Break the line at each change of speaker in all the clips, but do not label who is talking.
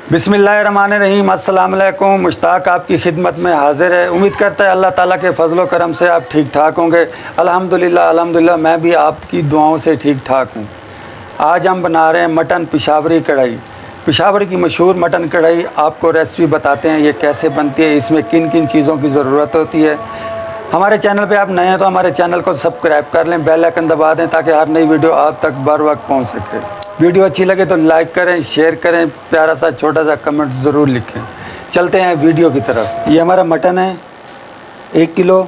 बिस्मिल्लाहिर्रहमानिर्रहीम। अस्सलाम वालेकुम। मुश्ताक आपकी खिदमत में हाजिर है। उम्मीद करता है अल्लाह ताला के फजलो करम से आप ठीक ठाक होंगे। अल्हम्दुलिल्लाह मैं भी आपकी दुआओं से ठीक ठाक हूँ। आज हम बना रहे हैं मटन पिशावरी कढ़ाई। पिशावर की मशहूर मटन कढ़ाई आपको रेसिपी बताते हैं ये कैसे बनती है, इसमें किन किन चीज़ों की ज़रूरत होती है। हमारे चैनल पे आप नए हैं तो हमारे चैनल को सब्सक्राइब कर लें, बेल आइकन दबा दें ताकि हर नई वीडियो आप तक बर वक्त पहुँच सके। वीडियो अच्छी लगे तो लाइक करें, शेयर करें, प्यारा सा छोटा सा कमेंट ज़रूर लिखें। चलते हैं वीडियो की तरफ। ये हमारा मटन है 1 किलो।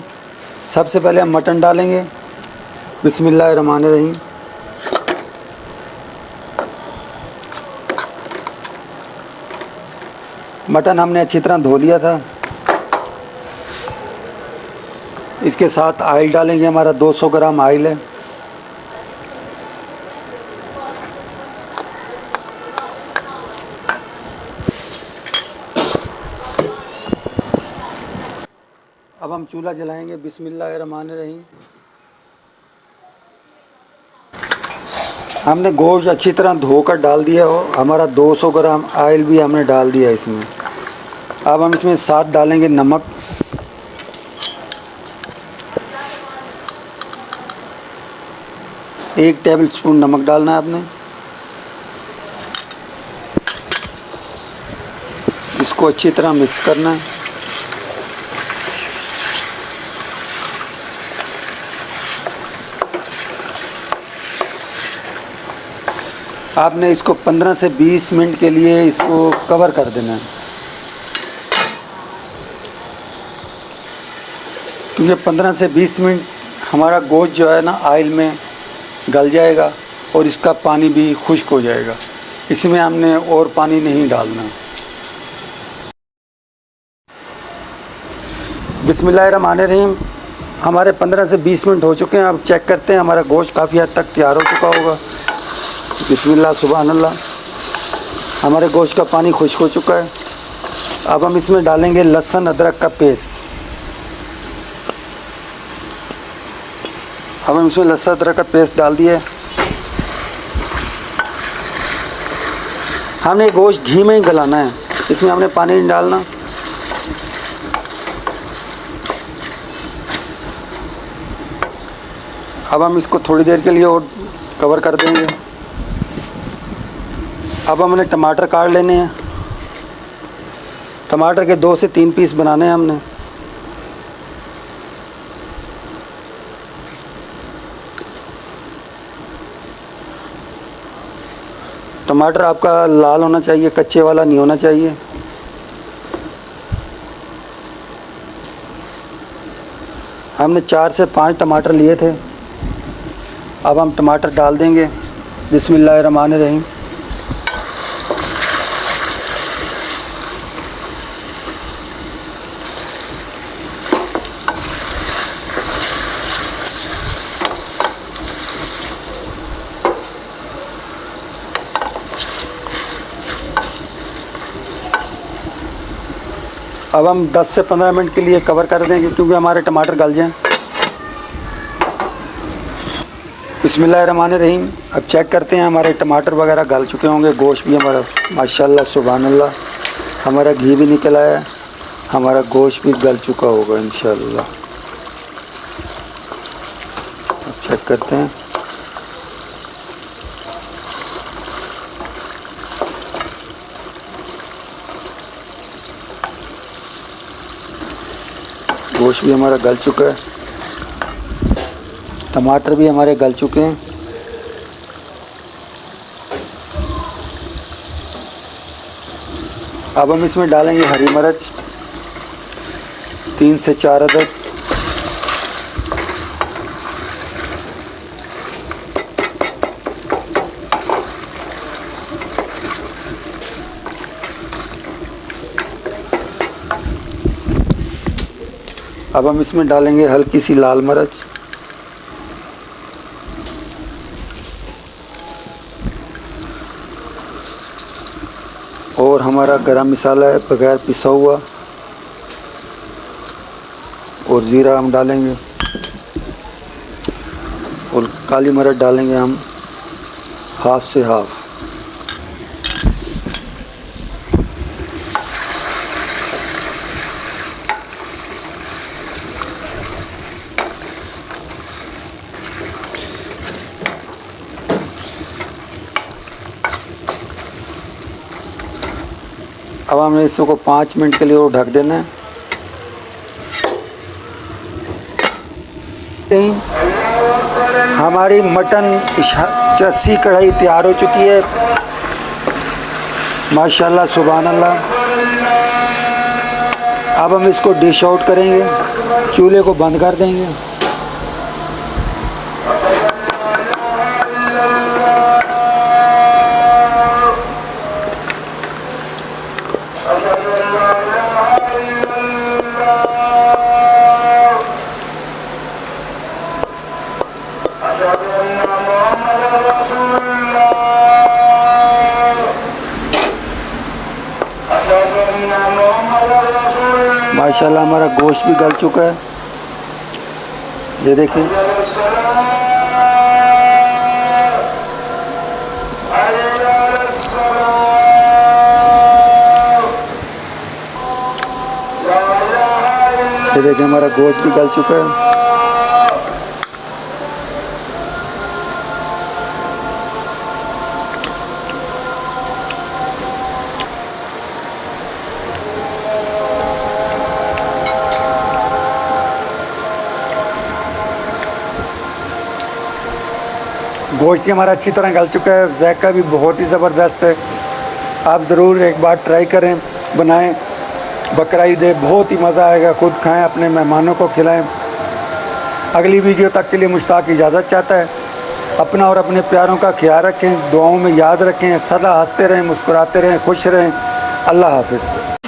सबसे पहले हम मटन डालेंगे। बिस्मिल्लाहिर्रहमानिर्रहीम। मटन हमने अच्छी तरह धो लिया था। इसके साथ ऑयल डालेंगे। हमारा 200 ग्राम ऑयल है। अब हम चूल्हा जलाएंगे। बिस्मिल्लाहिर्रहमानिर्रहीम। हमने गोश्त अच्छी तरह धोकर डाल दिया और हमारा 200 ग्राम ऑयल भी हमने डाल दिया इसमें। अब हम इसमें साथ डालेंगे नमक। एक टेबल स्पून नमक डालना है आपने। इसको अच्छी तरह मिक्स करना है। आपने इसको 15 से 20 मिनट के लिए इसको कवर कर देना है, क्योंकि 15 से 20 मिनट हमारा गोश्त जो है ना ऑयल में गल जाएगा और इसका पानी भी खुश्क हो जाएगा। इसमें हमने और पानी नहीं डालना। बिस्मिल्लाहिर्रहमानिर्रहीम। हमारे 15 से 20 मिनट हो चुके हैं। अब चेक करते हैं हमारा गोश्त काफ़ी हद तक तैयार हो चुका होगा। बिस्मिल्लाह सुभान अल्लाह। हमारे गोश्त का पानी खुश्क हो चुका है। अब हम इसमें डालेंगे लहसुन अदरक का पेस्ट। अब हम इसमें लहसुन अदरक का पेस्ट डाल दिए। हमने गोश्त घी में ही गलाना है, इसमें हमने पानी नहीं डालना। अब हम इसको थोड़ी देर के लिए और कवर कर देंगे। अब हमने टमाटर काट लेने हैं। टमाटर के 2 से 3 पीस बनाने हैं हमने। टमाटर आपका लाल होना चाहिए, कच्चे वाला नहीं होना चाहिए। हमने 4 से 5 टमाटर लिए थे। अब हम टमाटर डाल देंगे। बिस्मिल्लाहिर्रहमानिर्रहीम। अब हम 10 से 15 मिनट के लिए कवर कर देंगे क्योंकि हमारे टमाटर गल जाएं। बिस्मिल्लाहिर्रहमानिर्रहीम। अब चेक करते हैं हमारे टमाटर वगैरह गल चुके होंगे। गोश्त भी हमारा माशाल्लाह सुभान अल्लाह, हमारा घी भी निकल आया, हमारा गोश्त भी गल चुका होगा इंशाल्लाह। अब चेक करते हैं। गोश्त भी हमारा गल चुका है, टमाटर भी हमारे गल चुके हैं। अब हम इसमें डालेंगे हरी मिर्च 3 से 4 अदद। अब हम इसमें डालेंगे हल्की सी लाल मिर्च। और हमारा गरम मसाला है बगैर पिसा हुआ। और ज़ीरा हम डालेंगे और काली मिर्च डालेंगे हम हाफ से हाफ। अब हमने इसको 5 मिनट के लिए और ढक देना है। हमारी मटन चस्सी कढ़ाई तैयार हो चुकी है। माशाल्लाह सुभान अल्लाह। अब हम इसको डिश आउट करेंगे, चूल्हे को बंद कर देंगे। माशाल्लाह हमारा गोश्त भी गल चुका है, ये देखिए। ये देखिए हमारा गोश्त भी गल चुका है। गोश्त ही हमारा अच्छी तरह गल चुका है, जायका भी बहुत ही ज़बरदस्त है। आप ज़रूर एक बार ट्राई करें, बनाएं। बकरा ईद है, बहुत ही मज़ा आएगा। ख़ुद खाएं, अपने मेहमानों को खिलाएं। अगली वीडियो तक के लिए मुश्ताक इजाज़त चाहता है। अपना और अपने प्यारों का ख्याल रखें, दुआओं में याद रखें। सदा हंसते रहें, मुस्कुराते रहें, खुश रहें। अल्लाह हाफ़िज़।